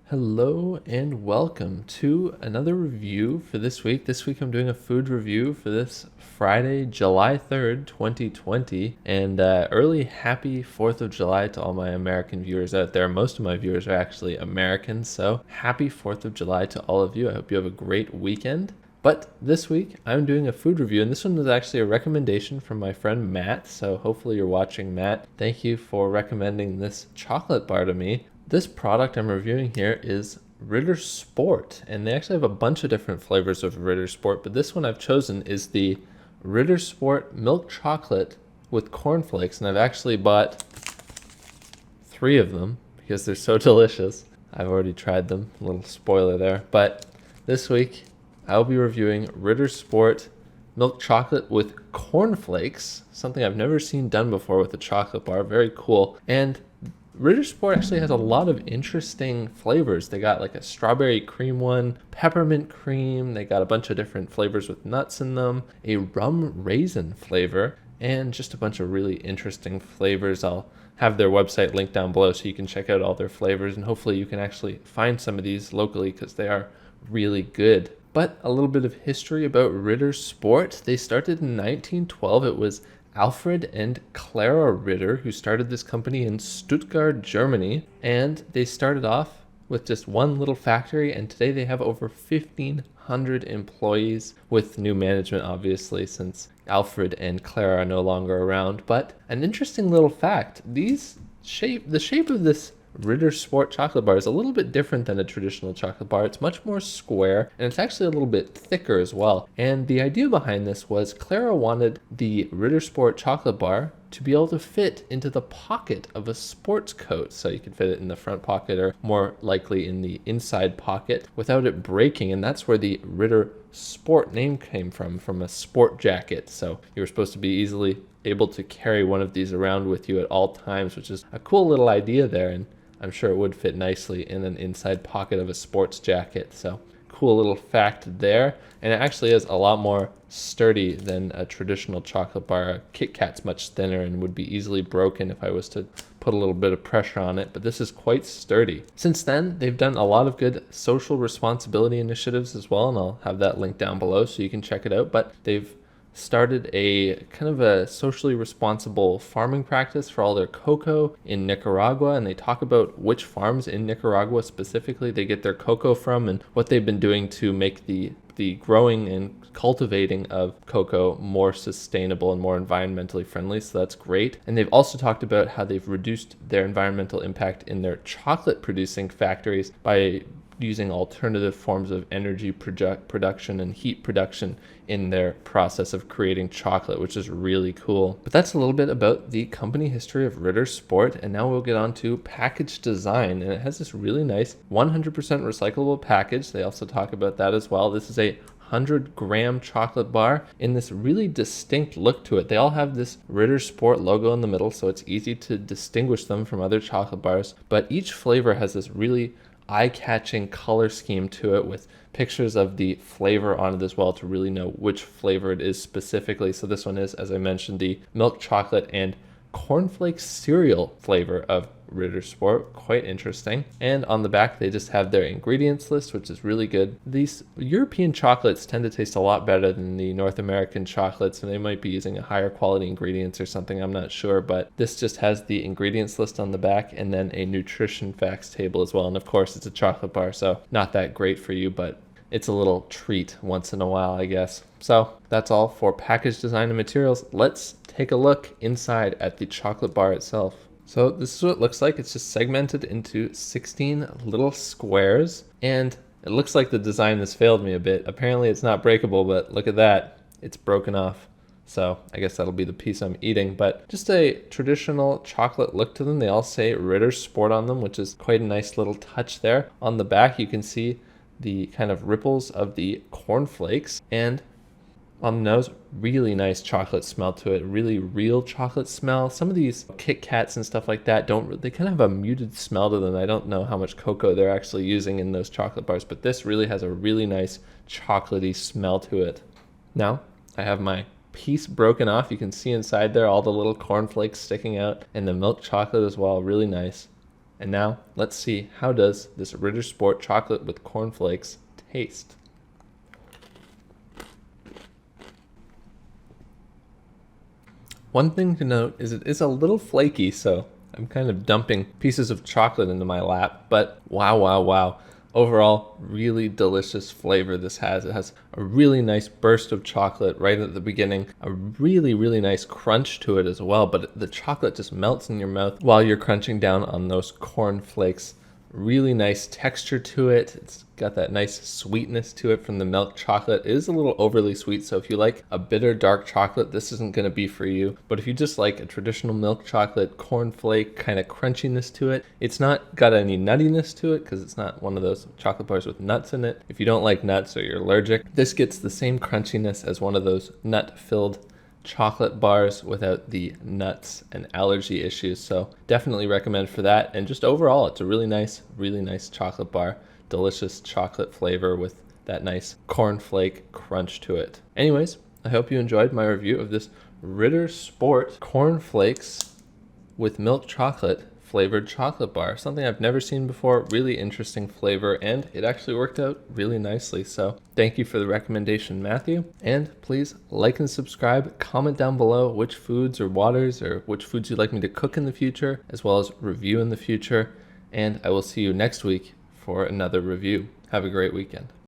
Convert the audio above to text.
Hello and welcome to another review for this week. This week I'm doing a food review for this Friday, July 3rd, 2020. And early happy 4th of July to all my American viewers out there. Most of my viewers are actually American, so happy 4th of July to all of you. I hope you have a great weekend. But this week I'm doing a food review, and this one was actually a recommendation from my friend Matt. So hopefully you're watching, Matt. Thank you for recommending this chocolate bar to me. This product I'm reviewing here is Ritter Sport, and they actually have a bunch of different flavors of Ritter Sport, but this one I've chosen is the Ritter Sport milk chocolate with cornflakes, and I've actually bought 3 of them because they're so delicious. I've already tried them, a little spoiler there, but this week I'll be reviewing Ritter Sport milk chocolate with cornflakes, something I've never seen done before with a chocolate bar. Very cool. And Ritter Sport actually has a lot of interesting flavors. They got like a strawberry cream one, peppermint cream. They got a bunch of different flavors with nuts in them, a rum raisin flavor, and just a bunch of really interesting flavors. I'll have their website linked down below so you can check out all their flavors, and hopefully you can actually find some of these locally because they are really good. But a little bit of history about Ritter Sport. They started in 1912. It was Alfred and Clara Ritter who started this company in Stuttgart, Germany, and they started off with just one little factory, and today they have over 1,500 employees with new management, obviously, since Alfred and Clara are no longer around. But an interesting little fact, the shape of this Ritter Sport chocolate bar is a little bit different than a traditional chocolate bar. It's much more square, and it's actually a little bit thicker as well. And the idea behind this was Clara wanted the Ritter Sport chocolate bar to be able to fit into the pocket of a sports coat. So you could fit it in the front pocket, or more likely in the inside pocket, without it breaking. And that's where the Ritter Sport name came from a sport jacket. So you were supposed to be easily able to carry one of these around with you at all times, which is a cool little idea there. And I'm sure it would fit nicely in an inside pocket of a sports jacket. So cool little fact there. And it actually is a lot more sturdy than a traditional chocolate bar. A Kit Kat's much thinner and would be easily broken if I was to put a little bit of pressure on it, but this is quite sturdy. Since then, they've done a lot of good social responsibility initiatives as well, and I'll have that link down below so you can check it out. But they've started a kind of a socially responsible farming practice for all their cocoa in Nicaragua, and they talk about which farms in Nicaragua specifically they get their cocoa from and what they've been doing to make the growing and cultivating of cocoa more sustainable and more environmentally friendly. So that's great. And they've also talked about how they've reduced their environmental impact in their chocolate producing factories by using alternative forms of energy production and heat production in their process of creating chocolate, which is really cool. But that's a little bit about the company history of Ritter Sport, and now we'll get on to package design. And it has this really nice 100% recyclable package. They also talk about that as well. This is a 100-gram chocolate bar in this really distinct look to it. They all have this Ritter Sport logo in the middle, so it's easy to distinguish them from other chocolate bars. But each flavor has this really eye-catching color scheme to it with pictures of the flavor on it as well to really know which flavor it is specifically. So this one is, as I mentioned, the milk chocolate and cornflake cereal flavor of Ritter Sport. Quite interesting. And on the back they just have their ingredients list, which is really good. These European chocolates tend to taste a lot better than the North American chocolates, and they might be using a higher quality ingredients or something, I'm not sure, but this just has the ingredients list on the back and then a nutrition facts table as well. And of course it's a chocolate bar, so not that great for you, but it's a little treat once in a while, I guess. So that's all for package design and materials. Let's take a look inside at the chocolate bar itself. So this is what it looks like. It's just segmented into 16 little squares, and it looks like the design has failed me a bit. Apparently it's not breakable, but look at that. It's broken off. So I guess that'll be the piece I'm eating, but just a traditional chocolate look to them. They all say Ritter Sport on them, which is quite a nice little touch there. On the back, you can see the kind of ripples of the cornflakes, and on the nose, really nice chocolate smell to it, really real chocolate smell. Some of these Kit Kats and stuff like that they kind of have a muted smell to them. I don't know how much cocoa they're actually using in those chocolate bars, but this really has a really nice chocolatey smell to it. Now I have my piece broken off. You can see inside there all the little cornflakes sticking out, and the milk chocolate as well, really nice. And now let's see, how does this Ritter Sport chocolate with cornflakes taste? One thing to note is it is a little flaky, so I'm kind of dumping pieces of chocolate into my lap, but wow, wow, wow. Overall, really delicious flavor this has. It has a really nice burst of chocolate right at the beginning, a really, really nice crunch to it as well, but the chocolate just melts in your mouth while you're crunching down on those corn flakes. Really nice texture to it. It's got that nice sweetness to it from the milk chocolate. It is a little overly sweet, so if you like a bitter dark chocolate, this isn't going to be for you. But if you just like a traditional milk chocolate cornflake kind of crunchiness to it, it's not got any nuttiness to it because it's not one of those chocolate bars with nuts in it. If you don't like nuts or you're allergic, this gets the same crunchiness as one of those nut-filled chocolate bars without the nuts and allergy issues. So definitely recommend for that. And just overall, it's a really nice chocolate bar. Delicious chocolate flavor with that nice cornflake crunch to it. Anyways, I hope you enjoyed my review of this Ritter Sport cornflakes with milk chocolate flavored chocolate bar. Something I've never seen before. Really interesting flavor, and it actually worked out really nicely. So thank you for the recommendation, Matthew. And please like and subscribe. Comment down below which foods or waters or which foods you'd like me to cook in the future, as well as review in the future. And I will see you next week for another review. Have a great weekend.